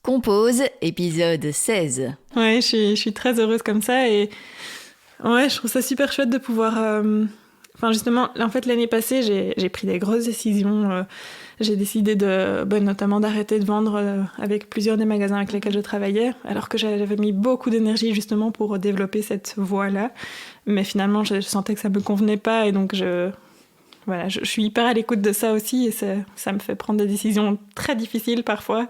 Compose, épisode 16. Ouais, je suis très heureuse comme ça et ouais, je trouve ça super chouette de pouvoir... Enfin justement, en fait l'année passée, j'ai pris des grosses décisions. J'ai décidé notamment d'arrêter de vendre avec plusieurs des magasins avec lesquels je travaillais, alors que j'avais mis beaucoup d'énergie justement pour développer cette voie-là. Mais finalement, je sentais que ça me convenait pas et donc voilà, je suis hyper à l'écoute de ça aussi et ça me fait prendre des décisions très difficiles parfois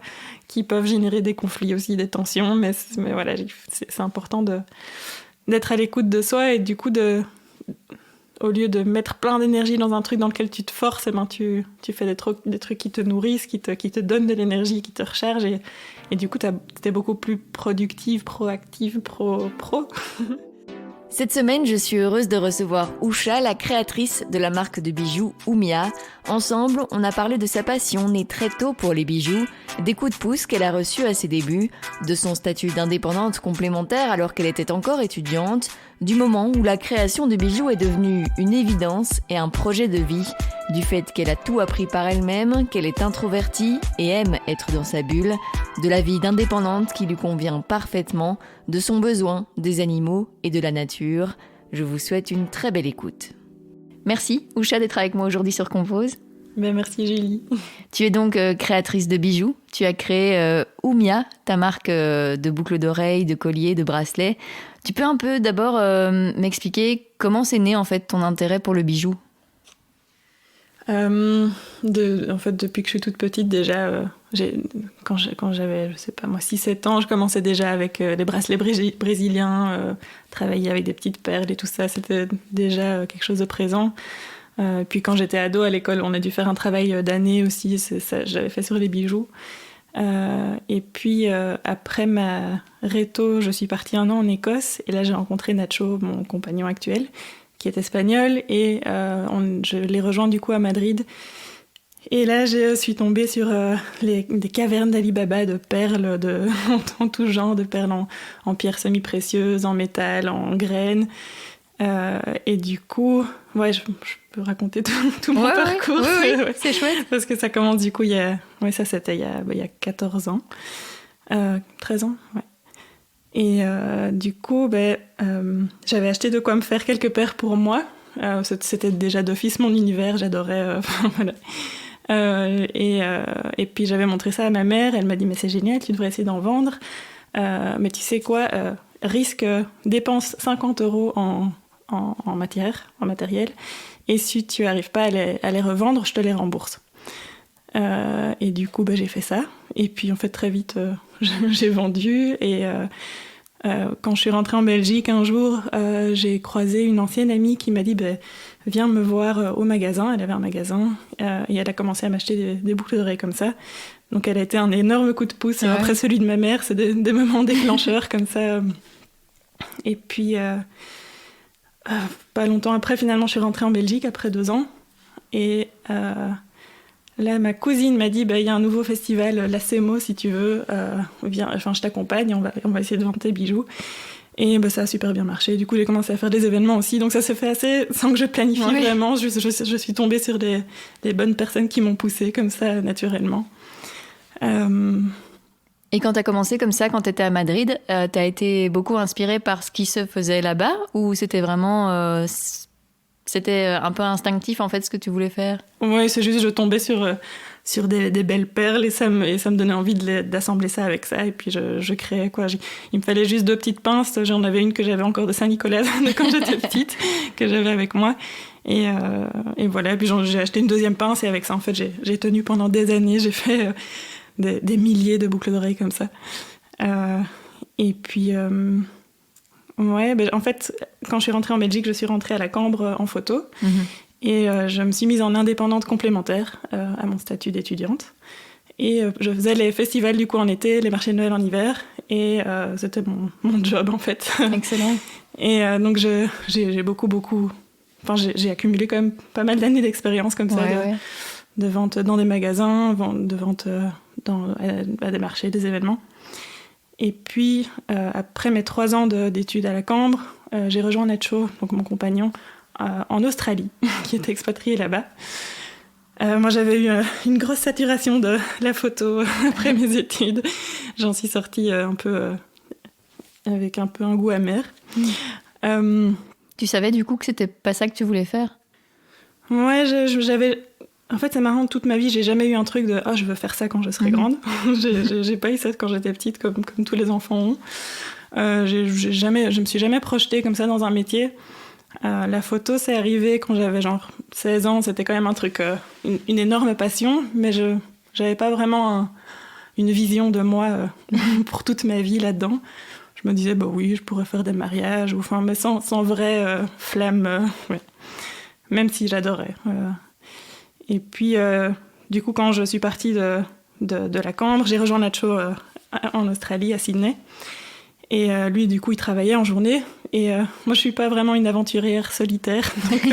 qui peuvent générer des conflits aussi, des tensions. Mais voilà, c'est important d'être à l'écoute de soi et du coup, au lieu de mettre plein d'énergie dans un truc dans lequel tu te forces, tu fais des trucs qui te nourrissent, qui te donnent de l'énergie, qui te rechargent et du coup, t'es beaucoup plus productive, proactive, pro. Cette semaine, je suis heureuse de recevoir Usha, la créatrice de la marque de bijoux Oumia. Ensemble, on a parlé de sa passion née très tôt pour les bijoux, des coups de pouce qu'elle a reçus à ses débuts, de son statut d'indépendante complémentaire alors qu'elle était encore étudiante, du moment où la création de bijoux est devenue une évidence et un projet de vie, du fait qu'elle a tout appris par elle-même, qu'elle est introvertie et aime être dans sa bulle, de la vie d'indépendante qui lui convient parfaitement, de son besoin des animaux et de la nature. Je vous souhaite une très belle écoute. Merci, Usha, d'être avec moi aujourd'hui sur Compose. Ben, merci Julie. Tu es donc créatrice de bijoux. Tu as créé Oumia, ta marque de boucles d'oreilles, de colliers, de bracelets. Tu peux un peu d'abord m'expliquer comment c'est né en fait ton intérêt pour le bijou ? En fait, depuis que je suis toute petite, déjà, quand j'avais, je sais pas moi, 6-7 ans, je commençais déjà avec les bracelets brésiliens, travailler avec des petites perles et tout ça, c'était déjà quelque chose de présent. Puis quand j'étais ado à l'école, on a dû faire un travail d'année aussi, ça, j'avais fait sur les bijoux. Et puis après ma réto, je suis partie 1 an en Écosse et là j'ai rencontré Nacho, mon compagnon actuel, qui est espagnol et je l'ai rejoint du coup à Madrid. Et là je suis tombée sur des cavernes d'Ali Baba de perles en tout genre, de perles en pierres semi-précieuses, en métal, en graines. Et du coup, ouais, je peux raconter tout mon parcours. Oui, c'est chouette. Parce que ça commence du coup, c'était il y a 14 ans. 13 ans, ouais. Et du coup, j'avais acheté de quoi me faire quelques paires pour moi. C'était déjà d'office mon univers, j'adorais. Voilà. Et puis j'avais montré ça à ma mère, elle m'a dit « mais c'est génial, tu devrais essayer d'en vendre. Mais tu sais quoi, dépense 50 € en matériel, et si tu n'arrives pas à les revendre, je te les rembourse. » Et du coup, j'ai fait ça. Et puis, en fait, très vite, j'ai vendu. Et quand je suis rentrée en Belgique, un jour, j'ai croisé une ancienne amie qui m'a dit « viens me voir au magasin ». Elle avait un magasin. Et elle a commencé à m'acheter des boucles d'oreilles comme ça. Donc, elle a été un énorme coup de pouce. Ouais. Après celui de ma mère, c'est des moments déclencheurs comme ça. Et puis... pas longtemps après, finalement, je suis rentrée en Belgique après 2 ans. Et là, ma cousine m'a dit il y a un nouveau festival, la CEMO, si tu veux. Viens, je t'accompagne, on va essayer de vendre tes bijoux. Et ça a super bien marché. Du coup, j'ai commencé à faire des événements aussi. Donc, ça s'est fait assez sans que je planifie vraiment. Je suis tombée sur des bonnes personnes qui m'ont poussée comme ça, naturellement. Et quand tu as commencé comme ça, quand tu étais à Madrid, tu as été beaucoup inspirée par ce qui se faisait là-bas ou c'était vraiment... c'était un peu instinctif en fait ce que tu voulais faire ? Oui, c'est juste je tombais sur des belles perles et ça me donnait envie d'assembler ça avec ça et puis je créais quoi. Il me fallait juste 2 petites pinces, j'en avais une que j'avais encore de Saint-Nicolas de quand j'étais petite, que j'avais avec moi. Et voilà, puis j'ai acheté une 2e pince et avec ça en fait j'ai tenu pendant des années, j'ai fait... des milliers de boucles d'oreilles comme ça. Et puis, en fait, quand je suis rentrée en Belgique, je suis rentrée à la Cambre en photo. Mm-hmm. Et je me suis mise en indépendante complémentaire à mon statut d'étudiante. Et je faisais les festivals du coup en été, les marchés de Noël en hiver. Et c'était mon job en fait. Excellent. Et donc j'ai beaucoup... Enfin, j'ai accumulé quand même pas mal d'années d'expérience comme ça. De vente dans des magasins, de vente à des marchés, des événements. Et puis, après mes 3 ans d'études à la Cambre, j'ai rejoint Nacho, donc mon compagnon, en Australie, qui était expatrié là-bas. Moi, j'avais eu une grosse saturation de la photo après mes études. J'en suis sortie un peu avec un peu un goût amer. Tu savais du coup que c'était pas ça que tu voulais faire? Ouais, j'avais... En fait, c'est marrant, toute ma vie, j'ai jamais eu un truc de « Ah, je veux faire ça quand je serai grande ». J'ai pas eu ça quand j'étais petite, comme tous les enfants ont. Je me suis jamais projetée comme ça dans un métier. La photo, c'est arrivé quand j'avais genre 16 ans. C'était quand même un truc, une énorme passion, mais j'avais pas vraiment une vision de moi pour toute ma vie là-dedans. Je me disais, bah oui, je pourrais faire des mariages, enfin, mais sans vraie flamme, ouais. Même si j'adorais. Et puis, du coup, quand je suis partie de la Cambre, j'ai rejoint Nacho en Australie, à Sydney. Et lui, du coup, il travaillait en journée. Et moi, je suis pas vraiment une aventurière solitaire. Donc,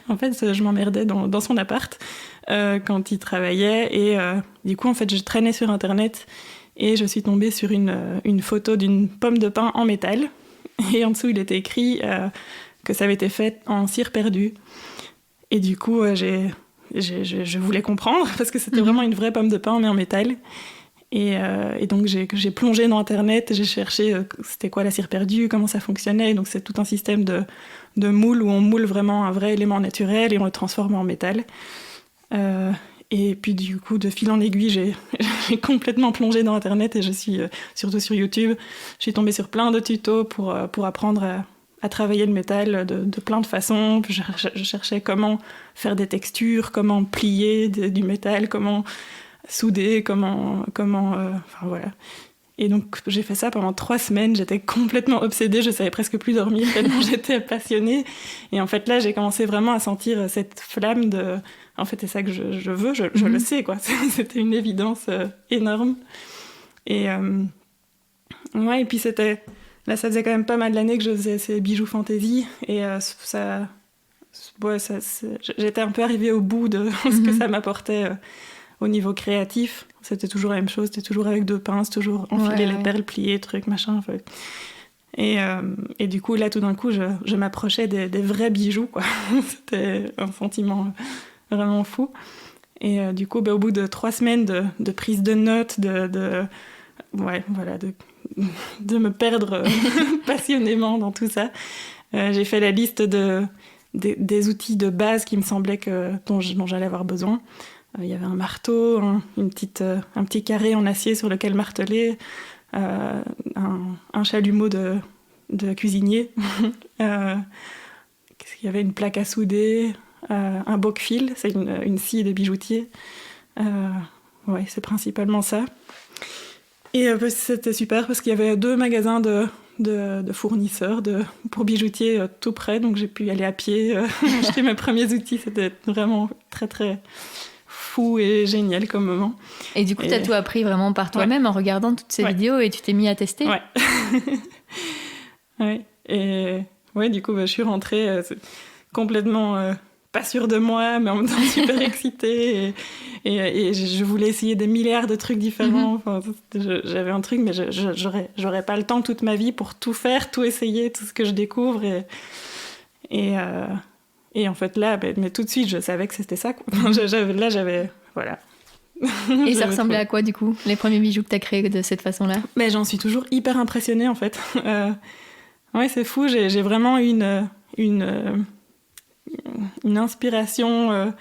en fait, je m'emmerdais dans son appart quand il travaillait. Et du coup, en fait, je traînais sur Internet et je suis tombée sur une photo d'une pomme de pin en métal. Et en dessous, il était écrit que ça avait été fait en cire perdue. Et du coup, je voulais comprendre parce que c'était vraiment une vraie pomme de pin, mais en métal. Et donc j'ai plongé dans Internet, j'ai cherché c'était quoi la cire perdue, comment ça fonctionnait. Donc c'est tout un système de moule où on moule vraiment un vrai élément naturel et on le transforme en métal. Et puis du coup, de fil en aiguille, j'ai complètement plongé dans Internet et je suis, surtout sur YouTube, je suis tombée sur plein de tutos pour apprendre à travailler le métal de plein de façons. Je cherchais comment faire des textures, comment plier du métal, comment souder, enfin voilà. Et donc j'ai fait ça pendant 3 semaines, j'étais complètement obsédée, je savais presque plus dormir tellement j'étais passionnée. Et en fait là, j'ai commencé vraiment à sentir cette flamme de... En fait, c'est ça que je veux, je le sais, quoi. C'était une évidence énorme. Et ouais, et puis c'était... Là, ça faisait quand même pas mal d'années que je faisais ces bijoux fantaisie, et j'étais un peu arrivée au bout de ce que ça m'apportait au niveau créatif. C'était toujours la même chose, c'était toujours avec 2 pinces, toujours enfiler les perles, plier, trucs, machin. En fait. Et du coup, là, tout d'un coup, je m'approchais des vrais bijoux, quoi. C'était un sentiment vraiment fou. Et du coup, au bout de 3 semaines de prise de notes, de me perdre passionnément dans tout ça, j'ai fait la liste des outils de base qui me semblaient dont j'allais avoir besoin. Il y avait un marteau, un petit carré en acier sur lequel marteler, un chalumeau de cuisinier, il y avait une plaque à souder, un boc-fil, c'est une scie de bijoutier. Ouais, c'est principalement ça. Et c'était super parce qu'il y avait 2 magasins de fournisseurs pour bijoutiers tout près, donc j'ai pu y aller à pied, acheter mes premiers outils. C'était vraiment très très fou et génial comme moment. Et du coup, tu as tout appris vraiment par toi-même en regardant toutes ces vidéos et tu t'es mis à tester? Ouais. Ouais. Et ouais, du coup, je suis rentrée complètement pas sûre de moi, mais en même temps super excitée. Et je voulais essayer des milliards de trucs différents. Enfin, j'avais un truc, mais j'aurais pas le temps toute ma vie pour tout faire, tout essayer, tout ce que je découvre. Et en fait, là, mais tout de suite, je savais que c'était ça. Quoi. Là, j'avais... Voilà. Et ça ressemblait à quoi, du coup, les premiers bijoux que tu as créés de cette façon-là? Mais j'en suis toujours hyper impressionnée, en fait. Ouais, c'est fou. J'ai vraiment eu une inspiration...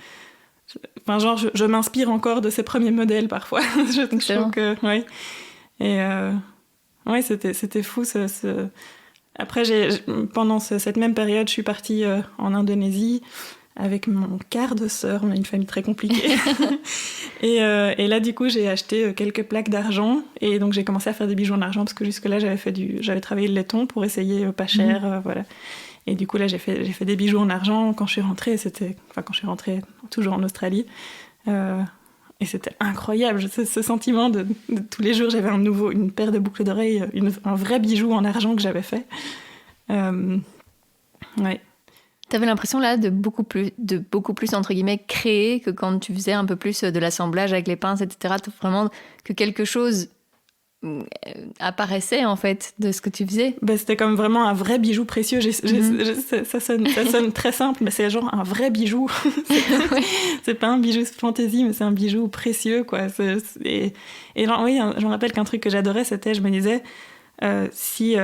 Enfin, genre, je m'inspire encore de ces premiers modèles, parfois. Je trouve que... Ouais. Et... Ouais, c'était fou, Après, pendant cette même période, je suis partie en Indonésie avec mon quart de sœur. On a une famille très compliquée. Et là, du coup, j'ai acheté quelques plaques d'argent. Et donc, j'ai commencé à faire des bijoux en argent parce que jusque-là, j'avais travaillé le laiton pour essayer pas cher. Voilà. Et du coup, là, j'ai fait des bijoux en argent quand je suis rentrée. Quand je suis rentrée, toujours en Australie. Et c'était incroyable, ce sentiment de tous les jours, j'avais une paire de boucles d'oreilles, un vrai bijou en argent que j'avais fait. Ouais. T'avais l'impression là de beaucoup plus entre guillemets créer que quand tu faisais un peu plus de l'assemblage avec les pinces, etc. Vraiment que quelque chose apparaissait en fait de ce que tu faisais. Ben, c'était comme vraiment un vrai bijou précieux. Ça sonne très simple, mais c'est genre un vrai bijou. C'est pas un bijou fantaisie, mais c'est un bijou précieux, quoi. Et genre, oui, je me rappelle qu'un truc que j'adorais, c'était, je me disais, si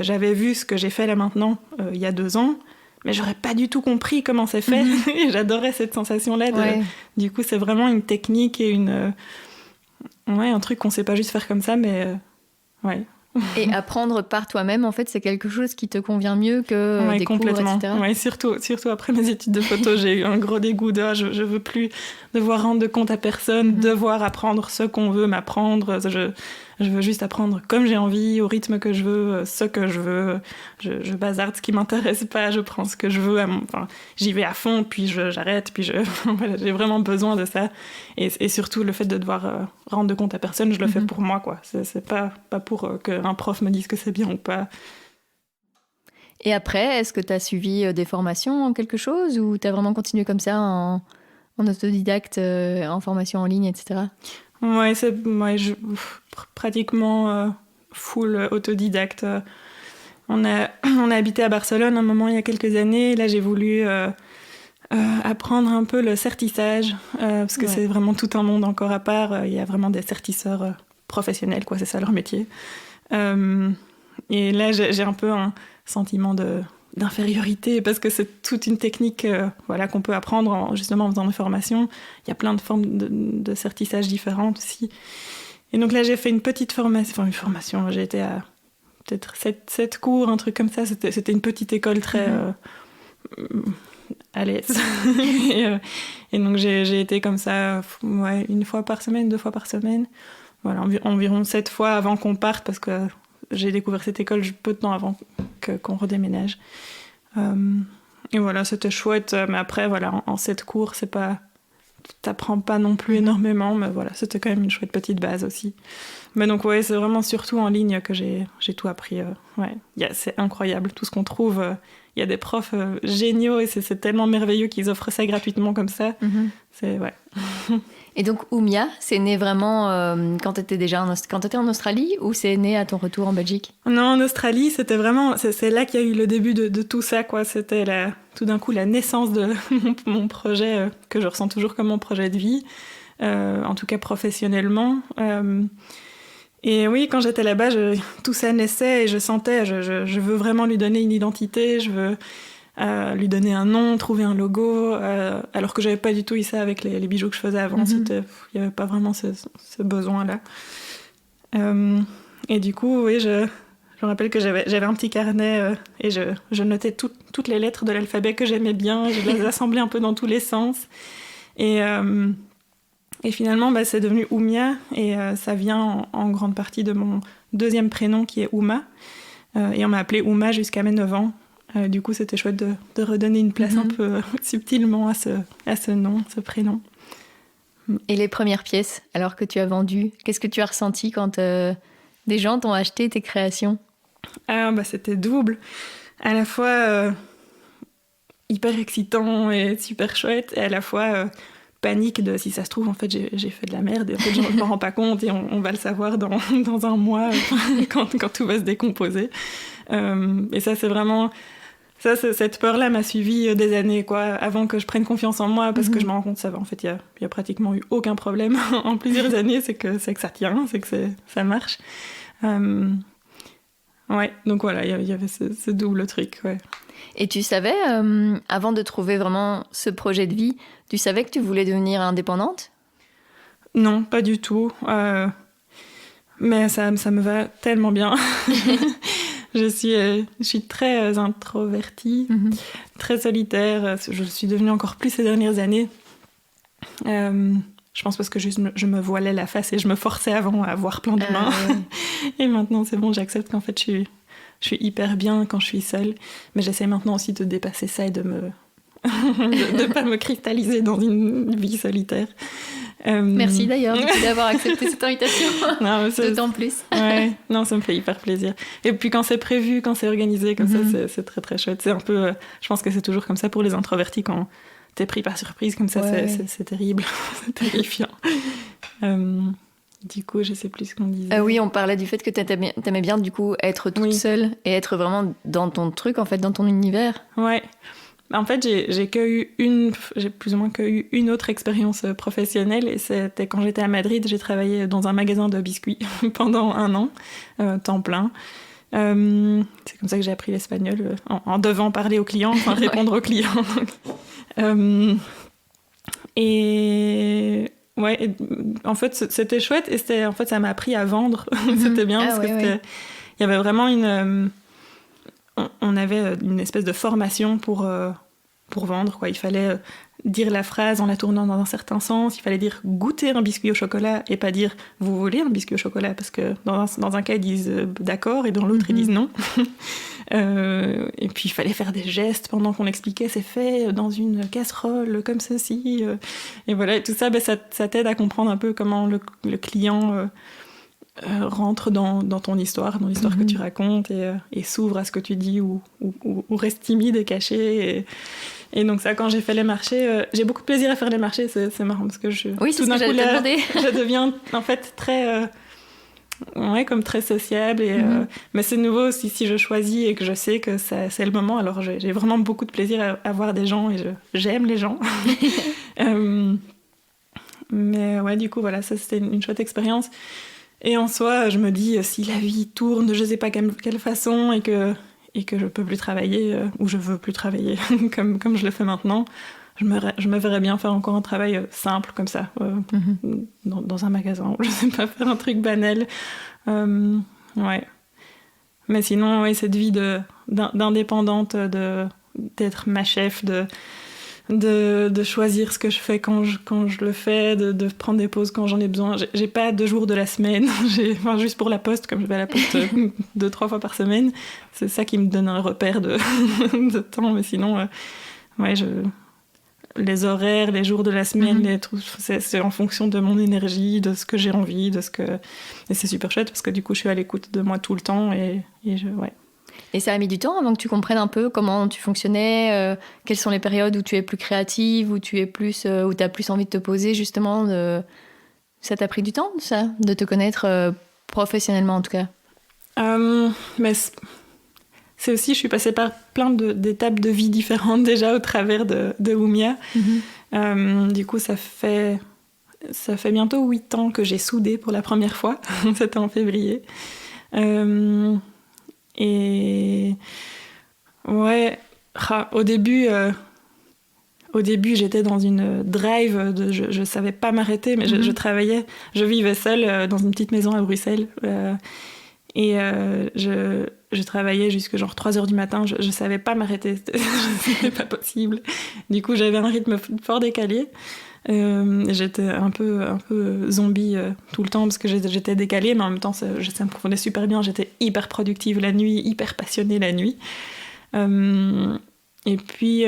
j'avais vu ce que j'ai fait là maintenant, il y a 2 ans, mais j'aurais pas du tout compris comment c'est fait. Et j'adorais cette sensation-là. Du coup, c'est vraiment une technique et un truc qu'on sait pas juste faire comme ça, mais ouais. Et apprendre par toi-même, en fait, c'est quelque chose qui te convient mieux que des complètement. cours, etc. Ouais, surtout après mes études de photo, j'ai eu un gros dégoût de je veux plus devoir rendre de compte à personne, devoir apprendre ce qu'on veut m'apprendre. Je veux juste apprendre comme j'ai envie, au rythme que je veux, ce que je veux. Je bazarde ce qui m'intéresse pas, je prends ce que je veux. J'y vais à fond, puis j'arrête, puis voilà, j'ai vraiment besoin de ça. Et surtout, le fait de devoir rendre de compte à personne, je le fais pour moi, quoi. C'est pas pour qu'un prof me dise que c'est bien ou pas. Et après, est-ce que tu as suivi des formations en quelque chose ou tu as vraiment continué comme ça en autodidacte, en formation en ligne, etc. Ouais, pratiquement full autodidacte. On a habité à Barcelone un moment il y a quelques années. Là, j'ai voulu apprendre un peu le certissage, parce que c'est vraiment tout un monde encore à part. Il y a vraiment des certisseurs professionnels, quoi, c'est ça leur métier. Et là, j'ai un peu un sentiment d'infériorité, parce que c'est toute une technique qu'on peut apprendre justement en faisant des formations. Il y a plein de formes de certissage différentes aussi. Et donc là, j'ai fait une petite formation. J'ai été à peut-être 7 cours, un truc comme ça. C'était une petite école très à l'aise. et donc j'ai été comme ça 1 fois par semaine, 2 fois par semaine. Voilà, environ 7 fois avant qu'on parte, parce que j'ai découvert cette école peu de temps avant qu'on redéménage. Et voilà, c'était chouette. Mais après, voilà, en 7 cours, t'apprends pas non plus énormément, mais voilà, c'était quand même une chouette petite base aussi. Mais donc, ouais, c'est vraiment surtout en ligne que j'ai tout appris. C'est incroyable, tout ce qu'on trouve. Il y a des profs géniaux et c'est tellement merveilleux qu'ils offrent ça gratuitement comme ça. Et donc, Oumia, c'est né vraiment quand tu étais en Australie, ou c'est né à ton retour en Belgique? Non, en Australie, c'était vraiment... C'est là qu'il y a eu le début de tout ça, quoi. C'était tout d'un coup la naissance de mon projet, que je ressens toujours comme mon projet de vie, en tout cas professionnellement. Et oui, quand j'étais là-bas, tout ça naissait et je sentais, je veux vraiment lui donner une identité, je veux... lui donner un nom, trouver un logo, alors que j'avais pas du tout eu ça avec les bijoux que je faisais avant. Il y avait pas vraiment ce besoin-là. Et du coup, oui, je me rappelle que j'avais un petit carnet et je notais toutes les lettres de l'alphabet que j'aimais bien. Je les assemblais un peu dans tous les sens. Et finalement, c'est devenu Oumia, et ça vient en grande partie de mon deuxième prénom qui est Ouma. Et on m'a appelée Ouma jusqu'à mes 9 ans. Du coup, c'était chouette de redonner une place un peu subtilement à ce nom, ce prénom. Et les premières pièces, alors que tu as vendu, qu'est-ce que tu as ressenti quand des gens t'ont acheté tes créations? C'était double. À la fois hyper excitant et super chouette, et à la fois panique de si ça se trouve, en fait, j'ai fait de la merde, et en fait, je ne m'en rends pas compte, et on va le savoir dans un mois, quand tout va se décomposer. Et ça, c'est vraiment... cette peur-là m'a suivie des années, quoi, avant que je prenne confiance en moi, parce que je me rends compte, ça va, en fait, il y a pratiquement eu aucun problème en plusieurs années, c'est que ça tient, c'est que ça marche. Donc voilà, il y avait ce double truc, ouais. Et tu savais, avant de trouver vraiment ce projet de vie, tu savais que tu voulais devenir indépendante? Non, pas du tout. Mais ça me va tellement bien. Je suis très introvertie, très solitaire. Je suis devenue encore plus ces dernières années. Je pense parce que je me voilais la face et je me forçais avant à voir plein d'humains. Et maintenant, c'est bon, j'accepte qu'en fait, je suis hyper bien quand je suis seule. Mais j'essaie maintenant aussi de dépasser ça et de pas me cristalliser dans une vie solitaire. Merci d'ailleurs d'avoir accepté cette invitation. D'autant plus. Ouais, non, ça me fait hyper plaisir. Et puis quand c'est prévu, quand c'est organisé comme ça, c'est très très chouette. C'est un peu, je pense que c'est toujours comme ça pour les introvertis, quand t'es pris par surprise comme ça, c'est terrible, c'est terrifiant. Du coup, je sais plus ce qu'on disait. Oui, on parlait du fait que t'aimais bien du coup être toute seule et être vraiment dans ton truc, en fait, dans ton univers. Ouais. En fait, j'ai plus ou moins que eu une autre expérience professionnelle, et c'était quand j'étais à Madrid. J'ai travaillé dans un magasin de biscuits pendant 1 an, temps plein. C'est comme ça que j'ai appris l'espagnol, en devant parler aux clients, enfin répondre aux clients. Et ouais, en fait, c'était chouette, et en fait, ça m'a appris à vendre. C'était bien, parce que il y avait vraiment on avait une espèce de formation pour vendre, quoi. Il fallait dire la phrase en la tournant dans un certain sens. Il fallait dire goûter un biscuit au chocolat et pas dire vous voulez un biscuit au chocolat, parce que dans un cas ils disent d'accord et dans l'autre ils disent non. Et puis il fallait faire des gestes pendant qu'on expliquait, c'est fait dans une casserole comme ceci. Et voilà, et tout ça, ça t'aide à comprendre un peu comment le client rentre dans ton histoire, dans l'histoire que tu racontes, et s'ouvre à ce que tu dis, ou reste timide et caché. Et donc ça, quand j'ai fait les marchés, j'ai beaucoup de plaisir à faire les marchés. C'est marrant, parce que oui, tout d'un coup là, je deviens en fait très comme très sociable, mais c'est nouveau aussi. Si je choisis et que je sais que c'est le moment, alors j'ai vraiment beaucoup de plaisir à voir des gens, et j'aime les gens. Mais ouais, du coup voilà, ça c'était une chouette expérience. Et en soi, je me dis, si la vie tourne, je sais pas quelle façon, et que je peux plus travailler, ou je veux plus travailler comme je le fais maintenant, je me verrais bien faire encore un travail simple comme ça, dans un magasin, ou je sais pas, faire un truc banal. Ouais. Mais sinon, ouais, cette vie d'indépendante, d'être ma chef, de choisir ce que je fais quand je le fais, de prendre des pauses quand j'en ai besoin. J'ai pas 2 jours de la semaine, juste pour la poste, comme je vais à la poste 2-3 fois par semaine. C'est ça qui me donne un repère de temps, mais sinon, ouais, les horaires, les jours de la semaine, c'est en fonction de mon énergie, de ce que j'ai envie, et c'est super chouette, parce que du coup, je suis à l'écoute de moi tout le temps, ouais. Et ça a mis du temps avant que tu comprennes un peu comment tu fonctionnais, quelles sont les périodes où tu es plus créative, où tu as plus envie de te poser, justement. Ça t'a pris du temps, ça, de te connaître professionnellement, en tout cas? Mais c'est aussi, je suis passée par plein d'étapes de vie différentes déjà au travers de Oumia. Du coup, ça fait bientôt 8 ans que j'ai soudé pour la première fois. C'était en février. Et ouais, au début, j'étais dans une drive je savais pas m'arrêter, mais je travaillais. Je vivais seule dans une petite maison à Bruxelles, et je travaillais jusque genre 3h du matin. Je savais pas m'arrêter, c'était pas possible. Du coup, j'avais un rythme fort décalé. J'étais un peu zombie tout le temps, parce que j'étais décalée, mais en même temps ça me convenait super bien. J'étais hyper productive la nuit, hyper passionnée la nuit, et puis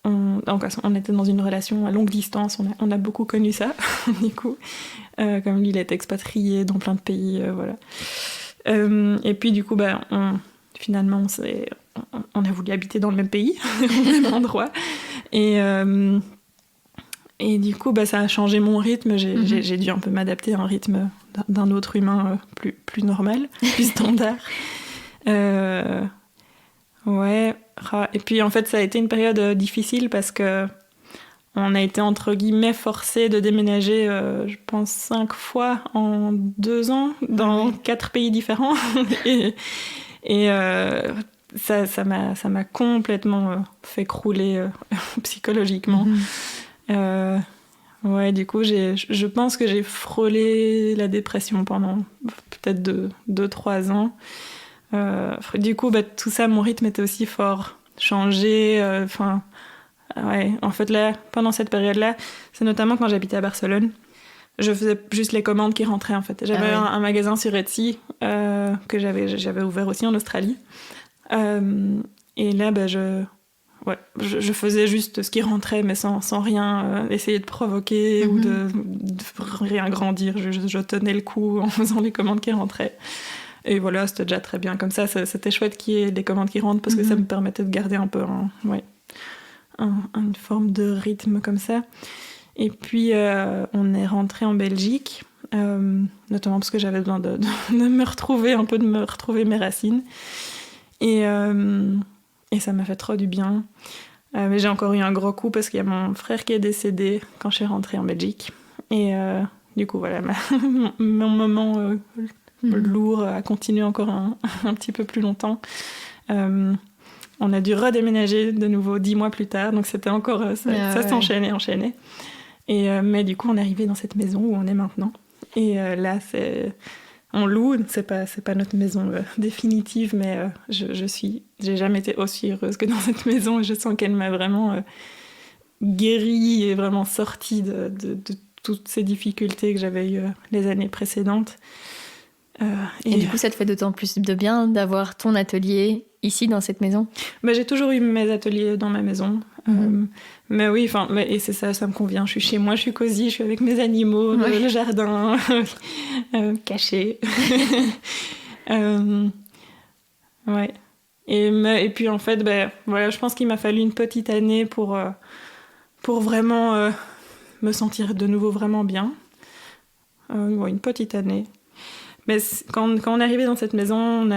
on était dans une relation à longue distance. On a beaucoup connu ça. Du coup, comme lui il est expatrié dans plein de pays, voilà. Et puis du coup finalement on a voulu habiter dans le même pays, au même endroit, et du coup, ça a changé mon rythme. J'ai dû un peu m'adapter à un rythme d'un autre humain plus normal, plus standard. Ouais. Et puis, en fait, ça a été une période difficile, parce que on a été, entre guillemets, forcés de déménager, je pense, 5 fois en 2 ans, dans 4 pays différents. Et ça m'a complètement fait crouler psychologiquement. Ouais, du coup, je pense que j'ai frôlé la dépression pendant peut-être 2-3 ans. Du coup, tout ça, mon rythme était aussi fort changé. Ouais, en fait, là, pendant cette période-là, c'est notamment quand j'habitais à Barcelone. Je faisais juste les commandes qui rentraient, en fait. J'avais un magasin sur Etsy que j'avais ouvert aussi en Australie. Et là, je faisais juste ce qui rentrait, mais sans rien essayer de provoquer ou de rien grandir. Je tenais le coup en faisant les commandes qui rentraient. Et voilà, c'était déjà très bien. Comme ça, c'était chouette qu'il y ait des commandes qui rentrent, parce que ça me permettait de garder un peu une forme de rythme comme ça. Et puis, on est rentré en Belgique notamment parce que j'avais besoin de me retrouver, un peu de me retrouver mes racines. Et ça m'a fait trop du bien. Mais j'ai encore eu un gros coup parce qu'il y a mon frère qui est décédé quand je suis rentrée en Belgique. Et du coup, voilà, mon moment lourd a continué encore un petit peu plus longtemps. On a dû redéménager de nouveau 10 mois plus tard, donc c'était encore ça s'enchaînait. Et mais du coup, on est arrivé dans cette maison où on est maintenant. Et là, on loue, c'est pas notre maison définitive, mais j'ai jamais été aussi heureuse que dans cette maison. Et je sens qu'elle m'a vraiment guérie et vraiment sortie de toutes ces difficultés que j'avais eues les années précédentes. Et du coup, ça te fait d'autant plus de bien d'avoir ton atelier ici, dans cette maison? J'ai toujours eu mes ateliers dans ma maison. Mais oui, et c'est ça me convient. Je suis chez moi, je suis cosy, je suis avec mes animaux, le jardin, caché. Ouais. Et puis en fait, voilà, je pense qu'il m'a fallu une petite année pour vraiment me sentir de nouveau vraiment bien. Une petite année. Mais quand on est arrivé dans cette maison,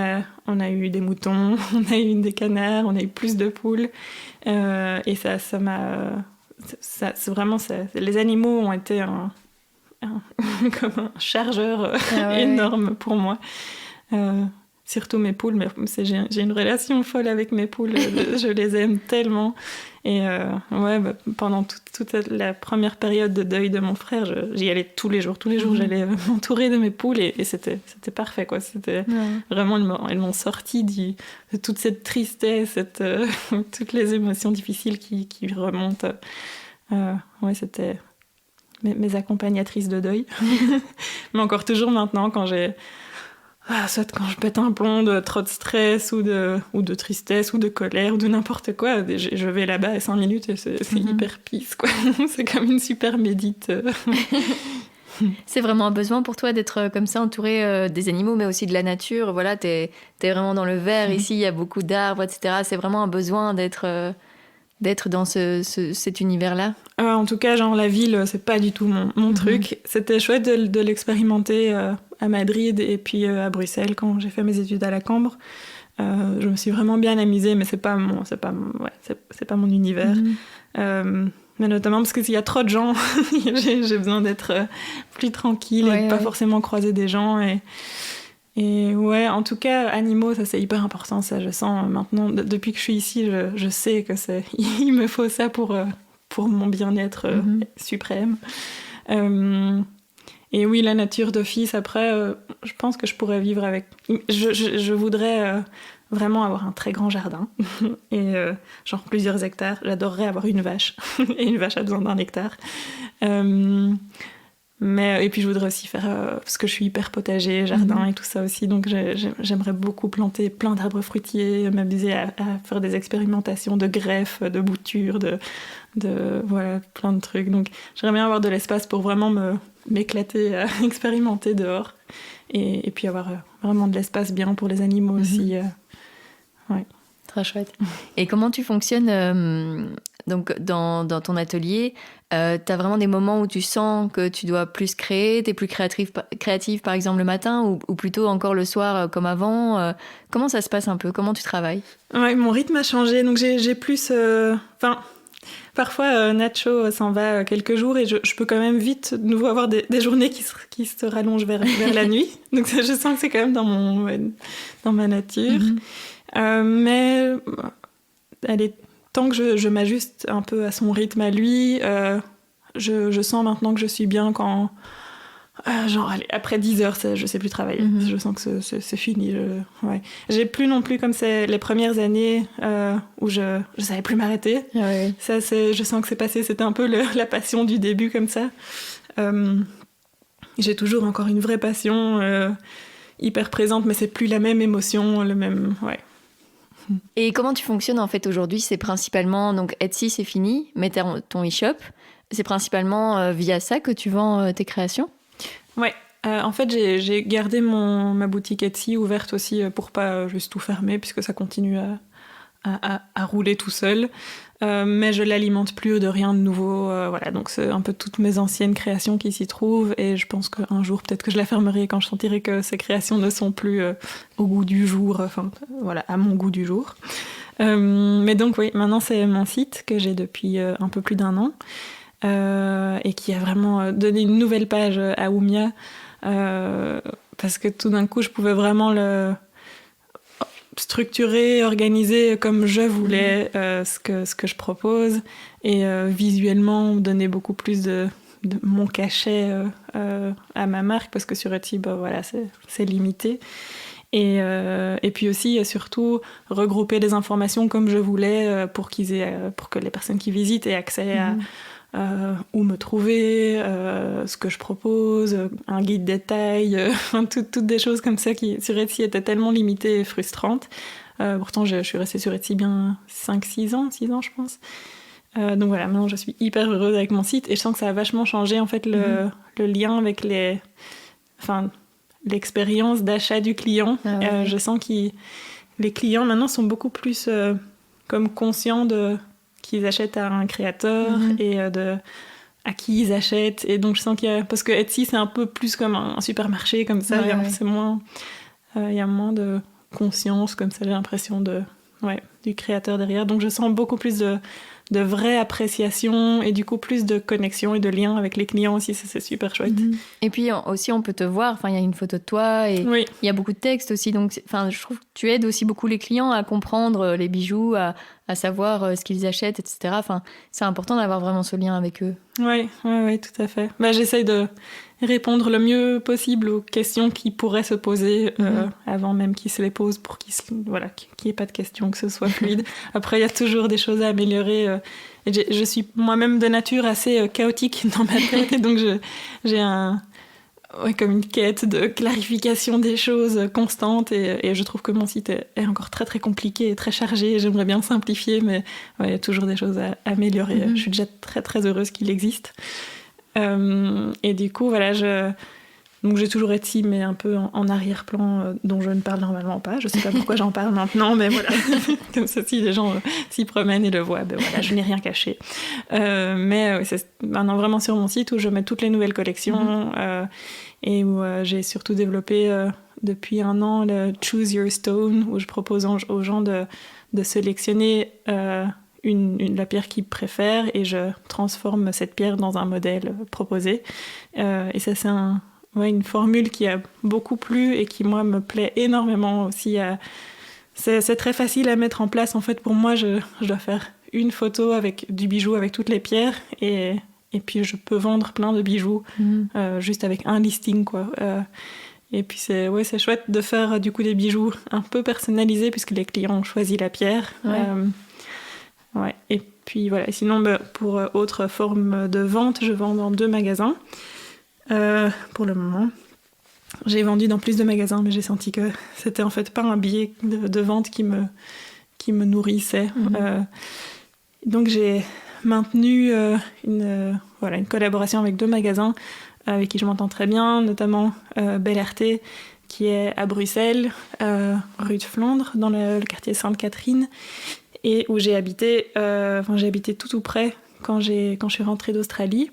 on a eu des moutons, on a eu des canards, on a eu plus de poules. Et ça m'a... c'est vraiment... les animaux ont été comme un chargeur énorme pour moi. Surtout mes poules, mais j'ai une relation folle avec mes poules. Je les aime tellement. Et pendant toute la première période de deuil de mon frère, j'y allais tous les jours. Tous les jours, j'allais m'entourer de mes poules et c'était parfait, quoi. C'était vraiment, elles m'ont sorti de toute cette tristesse, toutes les émotions difficiles qui remontent. C'était mes accompagnatrices de deuil. Mais encore toujours maintenant, quand soit quand je pète un plomb de trop de stress ou de tristesse ou de colère ou de n'importe quoi, je vais là-bas à 5 minutes et c'est hyper peace, quoi. C'est comme une super médite. C'est vraiment un besoin pour toi d'être comme ça entouré des animaux, mais aussi de la nature. Voilà, t'es vraiment dans le vert. Ici, il y a beaucoup d'arbres, etc. C'est vraiment un besoin d'être dans cet univers-là. En tout cas, la ville, c'est pas du tout mon truc. C'était chouette de l'expérimenter à Madrid et puis à Bruxelles quand j'ai fait mes études à la Cambre. Je me suis vraiment bien amusée, mais c'est pas mon univers. Mais notamment parce qu'il y a trop de gens, j'ai besoin d'être plus tranquille et de pas forcément croiser des gens. Et ouais, en tout cas, animaux, ça c'est hyper important, ça je sens maintenant. Depuis que je suis ici, je sais que il me faut ça pour mon bien-être suprême. Et oui, la nature d'office, après, je pense que je pourrais vivre avec... Je voudrais vraiment avoir un très grand jardin, et plusieurs hectares. J'adorerais avoir une vache, et une vache a besoin d'1 hectare. Et puis je voudrais aussi faire, parce que je suis hyper potager, jardin et tout ça aussi, donc j'aimerais beaucoup planter plein d'arbres fruitiers, m'amuser à faire des expérimentations de greffes, de boutures, voilà, plein de trucs. Donc j'aimerais bien avoir de l'espace pour vraiment m'éclater à expérimenter dehors, et puis avoir vraiment de l'espace bien pour les animaux aussi. Ouais. Très chouette. Et comment tu fonctionnes donc dans ton atelier? T'as vraiment des moments où tu sens que tu dois plus créer, t'es plus créative par exemple le matin, ou plutôt encore le soir comme avant? Comment ça se passe un peu? Comment tu travailles? Ouais, mon rythme a changé, donc j'ai plus... Parfois, Nacho s'en va quelques jours et je peux quand même vite de nouveau avoir des journées qui se rallongent vers la nuit. Donc je sens que c'est quand même dans ma nature. Mais tant que je m'ajuste un peu à son rythme à lui, je sens maintenant que je suis bien quand... après 10 heures, je sais plus travailler. Je sens que c'est fini. Ouais. J'ai plus non plus comme c'est les premières années où je savais plus m'arrêter. Ça, je sens que c'est passé. C'était un peu la passion du début comme ça. J'ai toujours encore une vraie passion hyper présente, mais c'est plus la même émotion, le même... Ouais. Et comment tu fonctionnes en fait aujourd'hui? C'est principalement, donc Etsy c'est fini, mais ton e-shop, c'est principalement via ça que tu vends tes créations? Ouais, en fait j'ai gardé ma boutique Etsy ouverte aussi pour pas juste tout fermer, puisque ça continue à rouler tout seul. Mais je l'alimente plus de rien de nouveau. Voilà, donc c'est un peu toutes mes anciennes créations qui s'y trouvent. Et je pense qu'un jour, peut-être que je la fermerai quand je sentirai que ces créations ne sont plus au goût du jour, voilà, à mon goût du jour. Mais donc oui, maintenant c'est mon site que j'ai depuis un peu plus d'1 an et qui a vraiment donné une nouvelle page à Oumia parce que tout d'un coup, je pouvais vraiment le structurer, organiser comme je voulais ce que je propose et visuellement donner beaucoup plus de mon cachet à ma marque parce que sur Etsy, voilà, c'est limité. Et puis aussi, surtout, regrouper les informations comme je voulais pour que les personnes qui visitent aient accès à où me trouver, ce que je propose, un guide détail, toutes des choses comme ça qui, sur Etsy, étaient tellement limitées et frustrantes. Pourtant, je suis restée sur Etsy bien 6 ans, je pense. Donc voilà, maintenant, je suis hyper heureuse avec mon site et je sens que ça a vachement changé, en fait, le lien avec l'expérience d'achat du client. Ah ouais. Je sens que les clients, maintenant, sont beaucoup plus comme conscients qu'ils achètent à un créateur et à qui ils achètent. Et donc, je sens parce que Etsy, c'est un peu plus comme un supermarché, comme ça. C'est moins... Il y a moins de conscience, comme ça, j'ai l'impression du créateur derrière. Donc, je sens beaucoup plus de vraie appréciation et du coup plus de connexion et de lien avec les clients aussi, ça c'est super chouette. Et puis aussi on peut te voir, il y a une photo de toi et il y a beaucoup de textes aussi, donc je trouve que tu aides aussi beaucoup les clients à comprendre les bijoux, à savoir ce qu'ils achètent, etc. C'est important d'avoir vraiment ce lien avec eux. Oui, tout à fait. J'essaye de répondre le mieux possible aux questions qui pourraient se poser avant même qu'ils se les posent pour qu'il n'y ait pas de questions, que ce soit fluide. Après, il y a toujours des choses à améliorer. Je suis moi-même de nature assez chaotique dans ma tête et donc j'ai comme une quête de clarification des choses constante et je trouve que mon site est encore très très compliqué et très chargé et j'aimerais bien le simplifier mais il y a toujours des choses à améliorer. Je suis déjà très très heureuse qu'il existe et du coup voilà, donc j'ai toujours Etsy mais un peu en arrière-plan dont je ne parle normalement pas, je sais pas pourquoi j'en parle maintenant mais voilà, comme ça si les gens s'y promènent et le voient, voilà, je n'ai rien caché mais c'est maintenant vraiment sur mon site où je mets toutes les nouvelles collections et où j'ai surtout développé depuis 1 an le Choose Your Stone où je propose aux gens de sélectionner la pierre qu'ils préfèrent et je transforme cette pierre dans un modèle proposé et ça c'est une formule qui a beaucoup plu et qui moi me plaît énormément aussi. C'est très facile à mettre en place en fait. Pour moi je dois faire une photo avec du bijou avec toutes les pierres et puis je peux vendre plein de bijoux juste avec un listing quoi. Et puis c'est chouette de faire du coup des bijoux un peu personnalisés puisque les clients ont choisi la pierre. Et puis voilà, sinon pour autre forme de vente, je vends dans 2 magasins pour le moment. J'ai vendu dans plus de magasins mais j'ai senti que c'était en fait pas un billet de vente qui me nourrissait. Donc j'ai maintenu une collaboration avec 2 magasins avec qui je m'entends très bien, notamment Belle RT qui est à Bruxelles, rue de Flandre, dans le quartier Sainte-Catherine, et où j'ai habité tout près quand je suis rentrée d'Australie.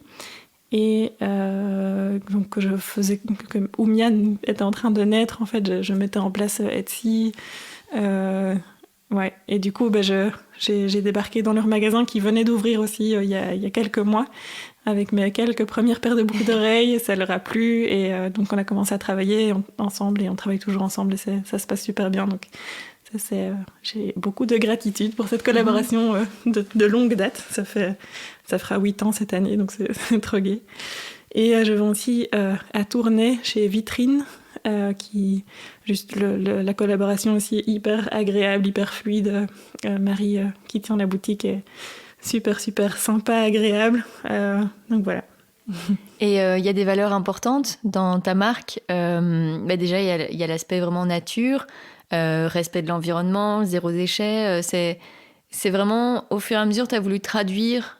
Et donc Oumia était en train de naître, en fait, je mettais en place Etsy. Et du coup, j'ai débarqué dans leur magasin qui venait d'ouvrir aussi il y a quelques mois avec mes quelques premières paires de boucles d'oreilles. Ça leur a plu et donc on a commencé à travailler ensemble et on travaille toujours ensemble et ça se passe super bien. Donc j'ai beaucoup de gratitude pour cette collaboration de longue date. Ça fera 8 ans cette année, donc c'est trop gai. Et je vais aussi à Tournai chez Vitrine. La collaboration aussi est hyper agréable, hyper fluide. Marie qui tient la boutique est super super sympa, agréable. Donc voilà. Et il y a des valeurs importantes dans ta marque. Déjà il y a l'aspect vraiment nature, respect de l'environnement, 0 déchet. C'est vraiment au fur et à mesure tu as voulu traduire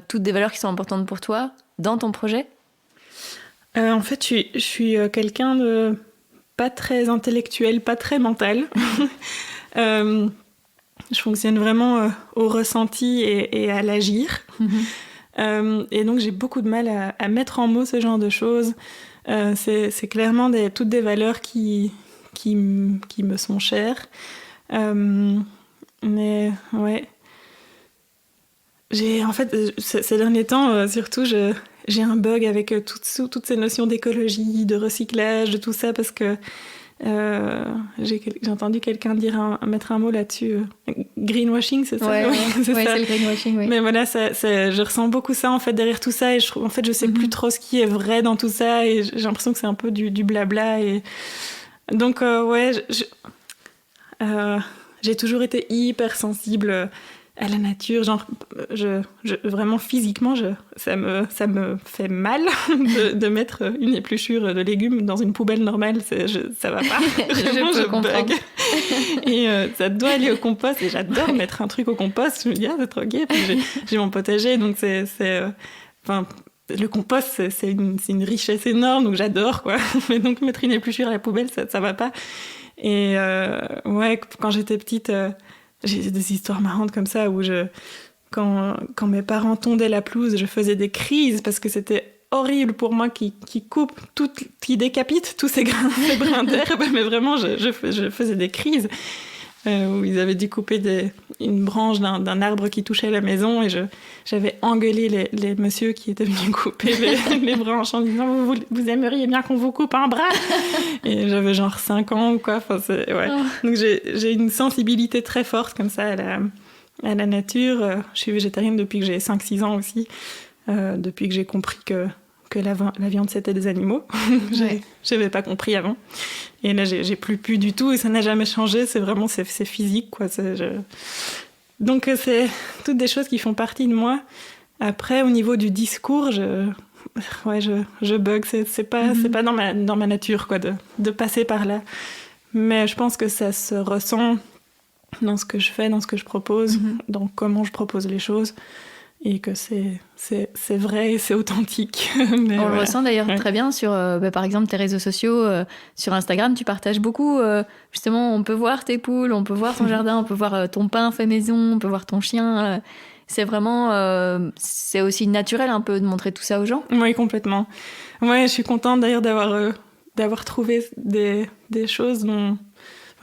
toutes des valeurs qui sont importantes pour toi dans ton projet. En fait, je suis quelqu'un de pas très intellectuel, pas très mental. Je fonctionne vraiment au ressenti et à l'agir. Et donc, j'ai beaucoup de mal à mettre en mots ce genre de choses. C'est clairement toutes des valeurs qui me sont chères. Mais ouais. En fait, ces derniers temps, surtout, j'ai un bug avec toutes ces notions d'écologie, de recyclage, de tout ça, parce que j'ai entendu quelqu'un mettre un mot là-dessus. Greenwashing, c'est ça? Ouais, c'est ça. C'est le greenwashing, oui. Mais voilà, je ressens beaucoup ça en fait derrière tout ça, et je sais plus trop ce qui est vrai dans tout ça, et j'ai l'impression que c'est un peu du blabla. Et donc ouais, j'ai toujours été hyper sensible à la nature, genre vraiment physiquement, ça me fait mal de mettre une épluchure de légumes dans une poubelle normale, ça va pas. Vraiment, je comprends. bug. Et ça doit aller au compost, et j'adore mettre un truc au compost. Je me dis, c'est trop gai. Puis j'ai mon potager, donc le compost, c'est une richesse énorme, donc j'adore, quoi. Mais donc mettre une épluchure à la poubelle, ça va pas. Et ouais, quand j'étais petite, j'ai des histoires marrantes comme ça où quand mes parents tondaient la pelouse, je faisais des crises parce que c'était horrible pour moi qui décapite tous ces brins d'herbe. Mais vraiment, je faisais des crises où ils avaient dû couper une branche d'un arbre qui touchait la maison, et j'avais engueulé les messieurs qui étaient venus couper les branches en disant vous aimeriez bien qu'on vous coupe un bras. Et j'avais genre 5 ans ou quoi. Enfin, ouais. Donc j'ai une sensibilité très forte comme ça à la nature. Je suis végétarienne depuis que j'ai 5-6 ans aussi, depuis que j'ai compris que la viande c'était des animaux. J'avais pas compris avant. Et là j'ai plus pu du tout, et ça n'a jamais changé. C'est vraiment c'est physique, quoi. Donc c'est toutes des choses qui font partie de moi. Après, au niveau du discours, je bug. C'est pas dans ma nature, quoi, de passer par là. Mais je pense que ça se ressent dans ce que je fais, dans ce que je propose, dans comment je propose les choses. Et que c'est vrai et c'est authentique. Mais on le ressent d'ailleurs très bien sur, par exemple, tes réseaux sociaux. Sur Instagram, tu partages beaucoup. Justement, on peut voir tes poules, on peut voir ton jardin, on peut voir ton pain fait maison, on peut voir ton chien. C'est vraiment... c'est aussi naturel un peu de montrer tout ça aux gens. Oui, complètement. Ouais, je suis contente d'ailleurs d'avoir trouvé des choses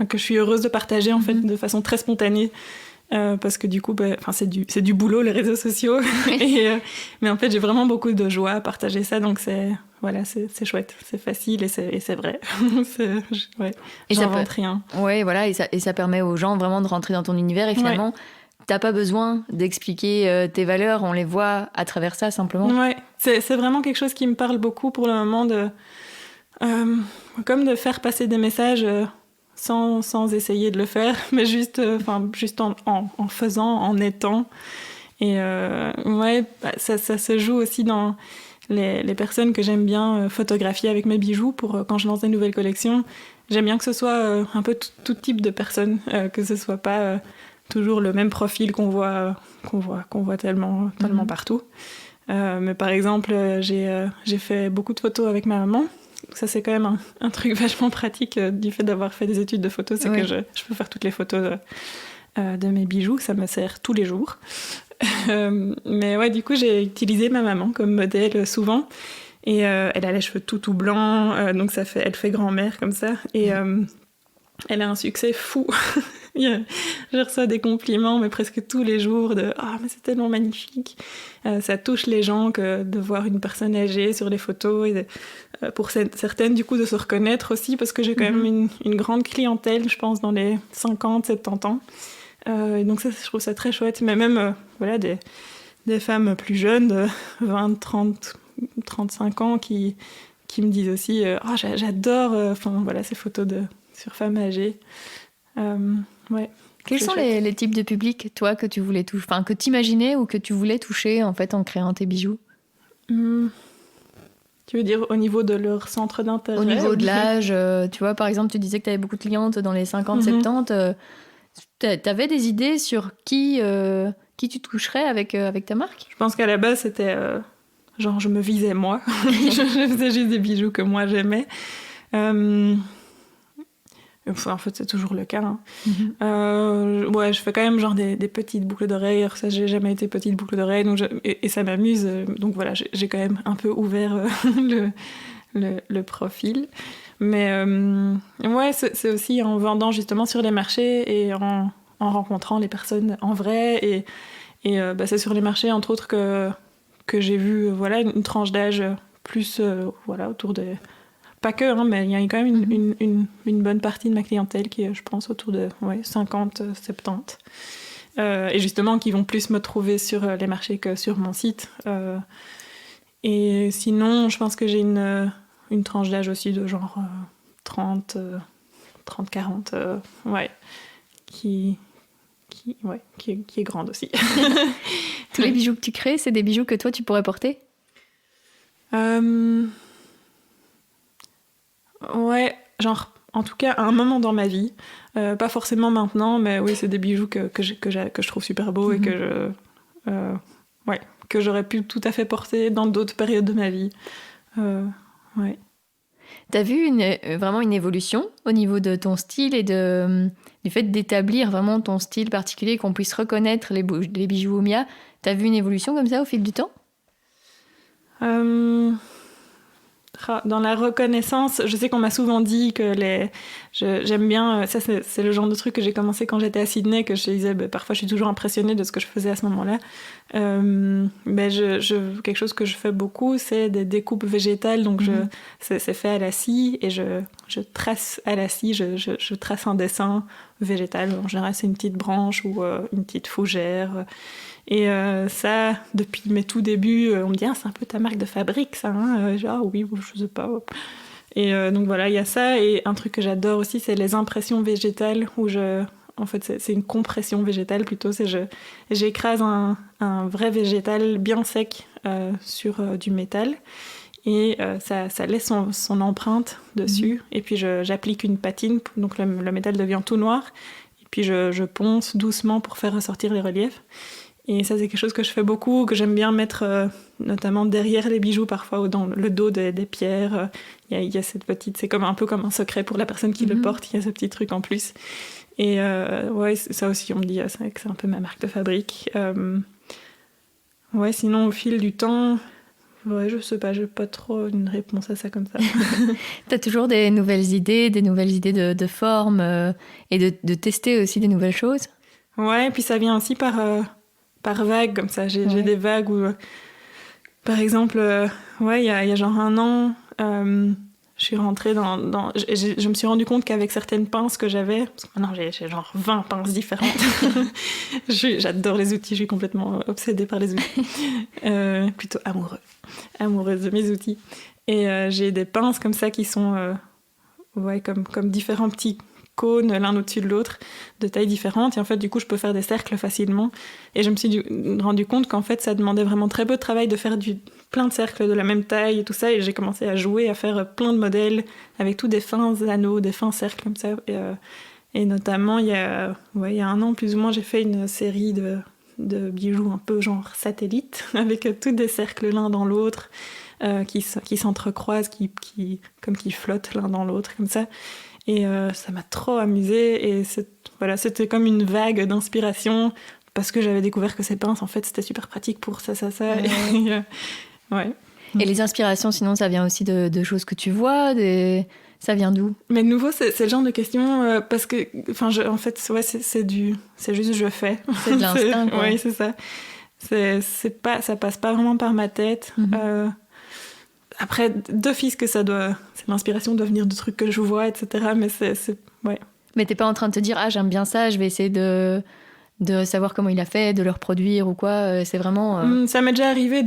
que je suis heureuse de partager en fait, de façon très spontanée. Parce que du coup, c'est du boulot, les réseaux sociaux. Mais en fait, j'ai vraiment beaucoup de joie à partager ça, donc c'est chouette, c'est facile et c'est vrai. J'invente rien. Ouais, voilà, et ça permet aux gens vraiment de rentrer dans ton univers, et finalement, t'as pas besoin d'expliquer tes valeurs, on les voit à travers ça simplement. Ouais, c'est vraiment quelque chose qui me parle beaucoup pour le moment, comme de faire passer des messages. Sans essayer de le faire, mais juste en faisant, en étant. Et ça se joue aussi dans les personnes que j'aime bien photographier avec mes bijoux quand je lance des nouvelles collections. J'aime bien que ce soit un peu tout type de personnes, que ce soit pas toujours le même profil qu'on voit tellement partout. Mais par exemple, j'ai fait beaucoup de photos avec ma maman. Ça, c'est quand même un truc vachement pratique du fait d'avoir fait des études de photos, c'est que je peux faire toutes les photos de mes bijoux, ça me sert tous les jours. Mais ouais, du coup, j'ai utilisé ma maman comme modèle souvent, et elle a les cheveux tout blancs, donc elle fait grand-mère comme ça, et elle a un succès fou. Je reçois des compliments, mais presque tous les jours, de « Ah, mais c'est tellement magnifique !» Ça touche les gens de voir une personne âgée sur les photos, et pour certaines, du coup, de se reconnaître aussi, parce que j'ai quand même une grande clientèle, je pense, dans les 50-70 ans. Et donc ça, je trouve ça très chouette. Mais même des femmes plus jeunes, de 20, 30, 35 ans, qui me disent aussi « Ah, j'adore ces photos sur femmes âgées. » Quels sont les types de publics, toi, que tu voulais toucher, que tu imaginais ou que tu voulais toucher en fait en créant tes bijoux? Tu veux dire au niveau de leur centre d'intérêt? Au niveau de l'âge, tu vois, par exemple, tu disais que tu avais beaucoup de clientes dans les 50-70. T'avais des idées sur qui tu toucherais avec ta marque? Je pense qu'à la base, c'était je me visais moi. Je faisais juste des bijoux que moi j'aimais. Enfin, en fait, c'est toujours le cas. Hein. Ouais, je fais quand même genre des petites boucles d'oreilles. Alors ça, j'ai jamais été petite boucle d'oreilles, donc et ça m'amuse. Donc voilà, j'ai quand même un peu ouvert le profil. Mais ouais, c'est aussi en vendant justement sur les marchés et en rencontrant les personnes en vrai. Et c'est sur les marchés, entre autres, que j'ai vu voilà, une tranche d'âge plus voilà, autour de... Pas que, hein, mais il y a quand même une bonne partie de ma clientèle qui est, je pense, autour de 50, 70. Et justement, qui vont plus me trouver sur les marchés que sur mon site. Et sinon, je pense que j'ai une tranche d'âge aussi de genre 30, 40, ouais, qui est grande aussi. Tous les bijoux que tu crées, c'est des bijoux que toi, tu pourrais porter ? Ouais, genre, en tout cas, à un moment dans ma vie. Pas forcément maintenant, mais oui, c'est des bijoux que je trouve super beaux et que j'aurais pu tout à fait porter dans d'autres périodes de ma vie. Ouais. T'as vu vraiment une évolution au niveau de ton style et du fait d'établir vraiment ton style particulier, qu'on puisse reconnaître les bijoux Oumia. T'as vu une évolution comme ça au fil du temps ? Dans la reconnaissance, je sais qu'on m'a souvent dit que j'aime bien, ça c'est le genre de truc que j'ai commencé quand j'étais à Sydney, que je disais, parfois je suis toujours impressionnée de ce que je faisais à ce moment-là. Quelque chose que je fais beaucoup, c'est des découpes végétales, donc c'est fait à la scie, et je trace à la scie, je trace un dessin végétal. En général, c'est une petite branche ou une petite fougère. Et ça, depuis mes tout débuts, on me dit « Ah, c'est un peu ta marque de fabrique, ça, hein ?» Genre, oui, je sais pas. Et donc voilà, il y a ça. Et un truc que j'adore aussi, c'est les impressions végétales, en fait, c'est une compression végétale plutôt. J'écrase un vrai végétal bien sec sur du métal. Et ça laisse son empreinte dessus. Et puis j'applique une patine, donc le métal devient tout noir. Et puis je ponce doucement pour faire ressortir les reliefs. Et ça, c'est quelque chose que je fais beaucoup, que j'aime bien mettre notamment derrière les bijoux, parfois, ou dans le dos des pierres. Il y a cette petite... C'est un peu comme un secret pour la personne qui le porte. Il y a ce petit truc en plus. Et ouais, ça aussi, on me dit que c'est un peu ma marque de fabrique. Ouais, sinon, au fil du temps... Ouais, je sais pas, j'ai pas trop une réponse à ça comme ça. T'as toujours des nouvelles idées de forme et de tester aussi des nouvelles choses ? Ouais, et puis ça vient aussi par vagues, comme ça. J'ai des vagues où, par exemple, il y a genre un an, je suis rentrée je me suis rendu compte qu'avec certaines pinces que j'avais, parce que maintenant j'ai genre 20 pinces différentes. J'adore les outils, je suis complètement obsédée par les outils. Plutôt amoureuse de mes outils. Et j'ai des pinces comme ça qui sont comme différents petits cônes l'un au-dessus de l'autre, de tailles différentes. Et en fait, du coup, je peux faire des cercles facilement. Et je me suis rendu compte qu'en fait, ça demandait vraiment très peu de travail de faire plein de cercles de la même taille et tout ça. Et j'ai commencé à jouer, à faire plein de modèles avec tous des fins anneaux, des fins cercles comme ça. Et notamment, il y a un an, plus ou moins, j'ai fait une série de bijoux un peu genre satellite, avec tous des cercles l'un dans l'autre, qui s'entrecroisent, qui flottent l'un dans l'autre, comme ça. Et ça m'a trop amusée. Et c'était comme une vague d'inspiration, parce que j'avais découvert que ces pinces, en fait, c'était super pratique pour ça. Ouais. Et les inspirations, sinon, ça vient aussi de choses que tu vois, ça vient d'où ? Mais de nouveau, c'est le genre de question, parce que, en fait, ouais, c'est juste je fais. C'est de l'instinct, quoi. Oui, c'est ça. Ça passe pas vraiment par ma tête. Après, d'office que l'inspiration doit venir de trucs que je vois, etc. Mais ouais. Mais t'es pas en train de te dire, ah, j'aime bien ça, je vais essayer de savoir comment il a fait, de le reproduire ou quoi. C'est vraiment... Ça m'est déjà arrivé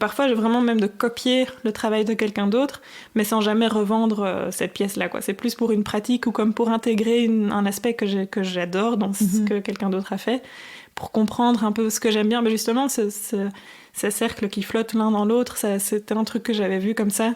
parfois, j'ai vraiment même de copier le travail de quelqu'un d'autre, mais sans jamais revendre cette pièce-là, quoi. C'est plus pour une pratique ou comme pour intégrer un aspect que j'adore dans ce que quelqu'un d'autre a fait, pour comprendre un peu ce que j'aime bien. Mais justement, ces cercles qui flottent l'un dans l'autre, c'était un truc que j'avais vu comme ça.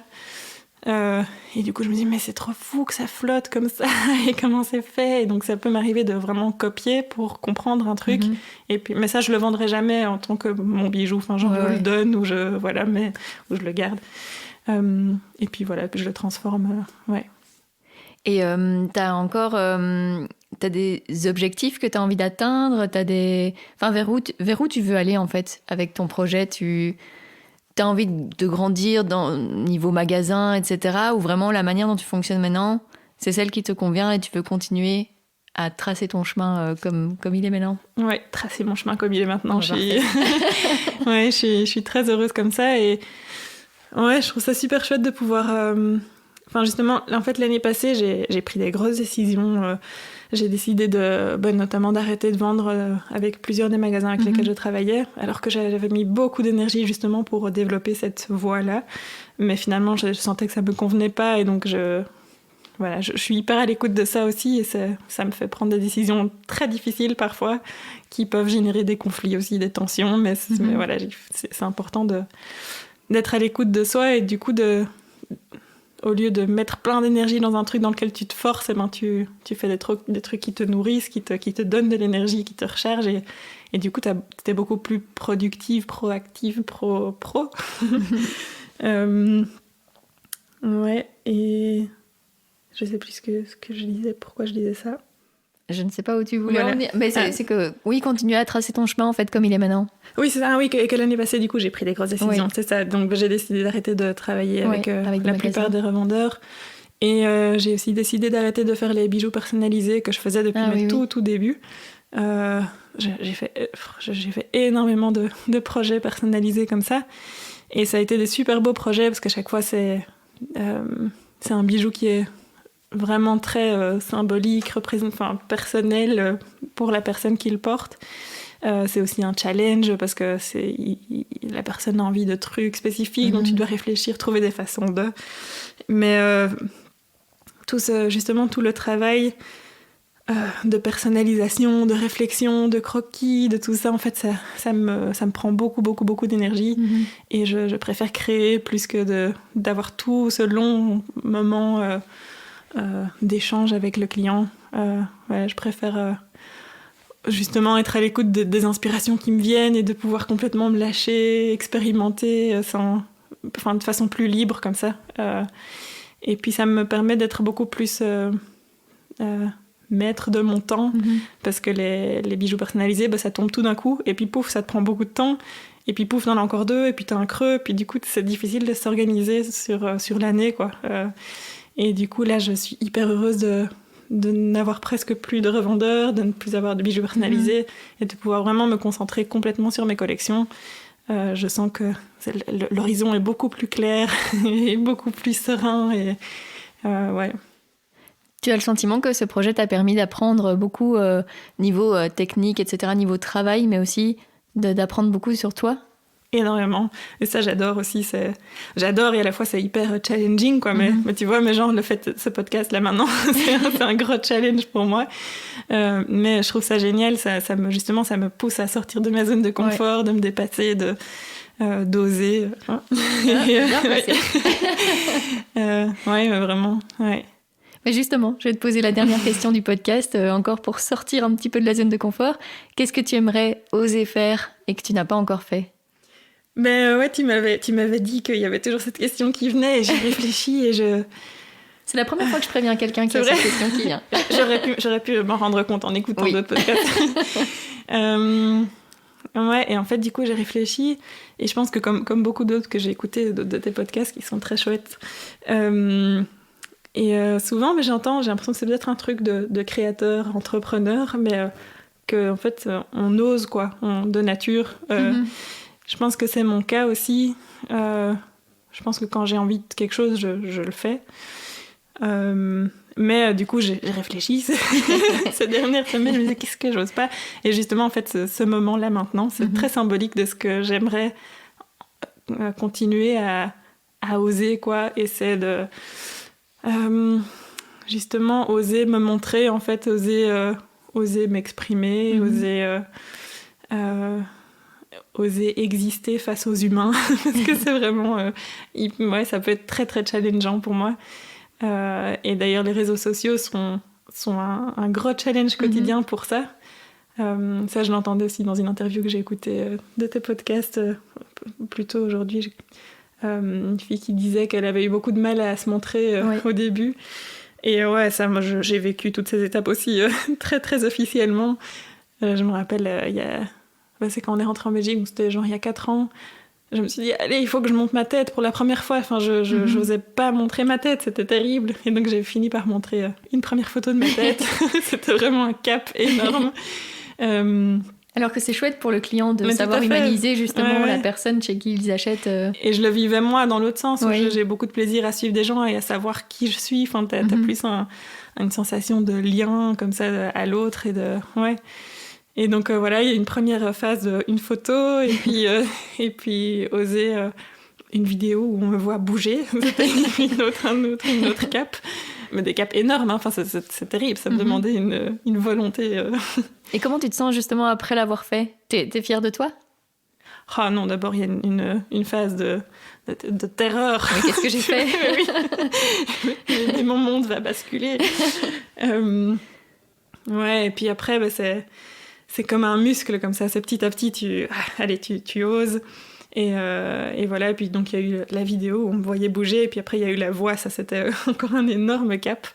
Et du coup, je me dis, mais c'est trop fou que ça flotte comme ça, et comment c'est fait. Et donc, ça peut m'arriver de vraiment copier pour comprendre un truc. Et puis, mais ça, je le vendrai jamais en tant que mon bijou. Enfin, genre, je le donne ou je le garde. Et puis voilà, puis je le transforme. Ouais. Et t'as des objectifs que t'as envie d'atteindre, enfin, vers où tu veux aller en fait avec ton projet? T'as envie de grandir niveau magasin, etc. Ou vraiment la manière dont tu fonctionnes maintenant, c'est celle qui te convient et tu veux continuer à tracer ton chemin comme il est maintenant? Ouais, tracer mon chemin comme il est maintenant. Ouais, Je suis très heureuse comme ça. Et ouais, je trouve ça super chouette de pouvoir... Enfin, justement, en fait, l'année passée, j'ai pris des grosses décisions. J'ai décidé notamment d'arrêter de vendre avec plusieurs des magasins avec lesquels je travaillais, alors que j'avais mis beaucoup d'énergie justement pour développer cette voie-là. Mais finalement, je sentais que ça me convenait pas, et donc je suis hyper à l'écoute de ça aussi, et ça me fait prendre des décisions très difficiles parfois, qui peuvent générer des conflits aussi, des tensions. Mais voilà, c'est important d'être à l'écoute de soi, et du coup au lieu de mettre plein d'énergie dans un truc dans lequel tu te forces, tu fais des trucs qui te nourrissent, qui te donnent de l'énergie, qui te rechargent, et du coup t'es beaucoup plus productive, proactive, pro. Ouais, et je sais plus ce que je disais, pourquoi je disais ça. Je ne sais pas où tu voulais en venir. Mais c'est que, oui, continue à tracer ton chemin, en fait, comme il est maintenant. Oui, c'est ça. Oui, que l'année passée, du coup, j'ai pris des grosses décisions. Oui. C'est ça. Donc, j'ai décidé d'arrêter de travailler avec la plupart des revendeurs. Et j'ai aussi décidé d'arrêter de faire les bijoux personnalisés que je faisais depuis mes tout débuts. J'ai fait énormément de projets personnalisés comme ça. Et ça a été des super beaux projets, parce qu'à chaque fois, c'est un bijou qui est vraiment très symbolique, personnel pour la personne qui le porte. C'est aussi un challenge, parce que la personne a envie de trucs spécifiques, donc tu dois réfléchir, trouver des façons de... Mais tout le travail de personnalisation, de réflexion, de croquis, de tout ça, en fait, ça me prend beaucoup d'énergie. Et je préfère créer plus que d'avoir tout ce long moment... d'échange avec le client. Je préfère justement être à l'écoute des inspirations qui me viennent, et de pouvoir complètement me lâcher, expérimenter de façon plus libre comme ça. Et puis ça me permet d'être beaucoup plus maître de mon temps, parce que les bijoux personnalisés, ça tombe tout d'un coup, et puis pouf, ça te prend beaucoup de temps, et puis pouf, t'en as encore deux, et puis t'as un creux, puis du coup c'est difficile de s'organiser sur l'année, quoi. Et du coup, là, je suis hyper heureuse de n'avoir presque plus de revendeurs, de ne plus avoir de bijoux personnalisés, et de pouvoir vraiment me concentrer complètement sur mes collections. Je sens que l'horizon est beaucoup plus clair et beaucoup plus serein. Et, ouais. Tu as le sentiment que ce projet t'a permis d'apprendre beaucoup niveau technique, etc., niveau travail, mais aussi d'apprendre beaucoup sur toi? Énormément. Et ça, j'adore aussi. J'adore, et à la fois, c'est hyper challenging, quoi. Mais tu vois, genre, le fait de ce podcast-là, maintenant, c'est un gros challenge pour moi. Mais je trouve ça génial. Ça me pousse à sortir de ma zone de confort, de me dépasser, d'oser. Bien passé. Ouais, vraiment, ouais. Mais justement, je vais te poser la dernière question du podcast, encore pour sortir un petit peu de la zone de confort. Qu'est-ce que tu aimerais oser faire et que tu n'as pas encore fait? Ben ouais, tu m'avais dit qu'il y avait toujours cette question qui venait, et j'ai réfléchi, et C'est la première fois que je préviens quelqu'un qui a cette question qui vient. J'aurais pu m'en rendre compte en écoutant d'autres podcasts. Ouais, et en fait, du coup, j'ai réfléchi, et je pense que comme beaucoup d'autres que j'ai écoutés, de tes podcasts qui sont très chouettes, souvent, mais j'ai l'impression que c'est peut-être un truc de créateur, entrepreneur, mais que en fait, on ose, quoi, de nature. Je pense que c'est mon cas aussi. Je pense que quand j'ai envie de quelque chose, je le fais. Mais du coup, j'ai réfléchi ces dernières semaines. Je me disais, qu'est-ce que j'ose pas? Et justement, en fait, ce moment-là maintenant, c'est très symbolique de ce que j'aimerais continuer à oser, quoi. Et c'est de justement oser me montrer, en fait, oser m'exprimer, oser exister face aux humains, parce que c'est vraiment... ça peut être très, très challengeant pour moi. Et d'ailleurs, les réseaux sociaux sont un gros challenge quotidien pour ça. Ça, je l'entendais aussi dans une interview que j'ai écoutée de tes podcasts plus tôt aujourd'hui. Une fille qui disait qu'elle avait eu beaucoup de mal à se montrer au début. Et ouais, ça, moi, j'ai vécu toutes ces étapes aussi très, très officiellement. Je me rappelle, c'est quand on est rentré en Belgique, donc c'était genre il y a 4 ans. Je me suis dit, allez, il faut que je monte ma tête pour la première fois. Enfin, j'osais pas montrer ma tête, c'était terrible. Et donc, j'ai fini par montrer une première photo de ma tête. C'était vraiment un cap énorme. Alors que c'est chouette pour le client de savoir humaniser justement la personne chez qui ils achètent. Et je le vivais moi dans l'autre sens, où j'ai beaucoup de plaisir à suivre des gens et à savoir qui je suis. Enfin, t'as plus une sensation de lien comme ça à l'autre Et donc voilà, il y a une première phase, une photo, et puis oser une vidéo où on me voit bouger. C'était une autre cap. Mais des caps énormes, hein. Enfin, c'est terrible, ça me demandait une volonté. Et comment tu te sens justement après l'avoir fait ? T'es fière de toi ? Ah non, d'abord il y a une phase de terreur. Mais qu'est-ce que j'ai fait ? Et mon monde va basculer. Ouais, et puis après, c'est comme un muscle, comme ça. C'est petit à petit, tu oses. Et voilà, et puis donc il y a eu la vidéo où on me voyait bouger, et puis après il y a eu la voix, ça c'était encore un énorme cap.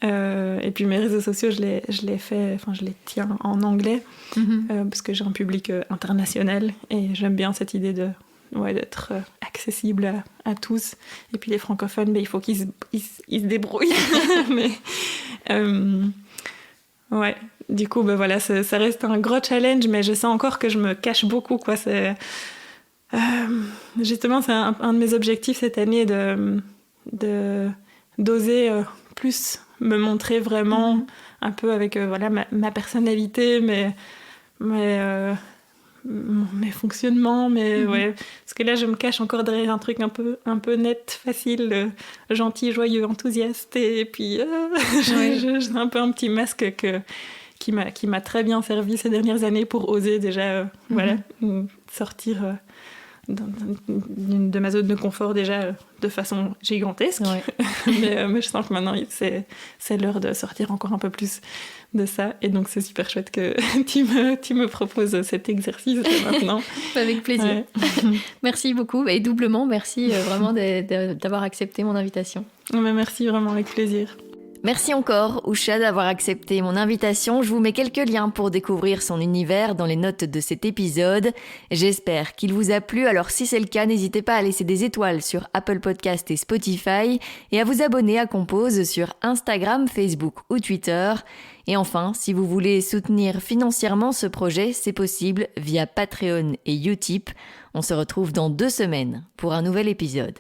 Et puis mes réseaux sociaux, je les tiens en anglais, parce que j'ai un public international, et j'aime bien cette idée d'être accessible à tous. Et puis les francophones, il faut qu'ils se débrouillent. Mais ouais, du coup, voilà, ça reste un gros challenge, mais je sens encore que je me cache beaucoup, quoi. Justement, c'est un de mes objectifs cette année d'oser plus me montrer vraiment un peu avec ma personnalité, mes fonctionnements, ouais, parce que là je me cache encore derrière un truc un peu net, facile, gentil, joyeux, enthousiaste, et puis j'ai un peu un petit masque qui m'a très bien servi ces dernières années pour oser déjà sortir de ma zone de confort déjà de façon gigantesque. mais je sens que maintenant c'est l'heure de sortir encore un peu plus de ça, et donc c'est super chouette que tu me proposes cet exercice maintenant. Avec plaisir. Merci beaucoup, et doublement merci vraiment d'avoir accepté mon invitation. Mais merci vraiment, avec plaisir. Merci encore, Usha, d'avoir accepté mon invitation. Je vous mets quelques liens pour découvrir son univers dans les notes de cet épisode. J'espère qu'il vous a plu, alors si c'est le cas, n'hésitez pas à laisser des étoiles sur Apple Podcast et Spotify, et à vous abonner à Compose sur Instagram, Facebook ou Twitter. Et enfin, si vous voulez soutenir financièrement ce projet, c'est possible via Patreon et Utip. On se retrouve dans 2 semaines pour un nouvel épisode.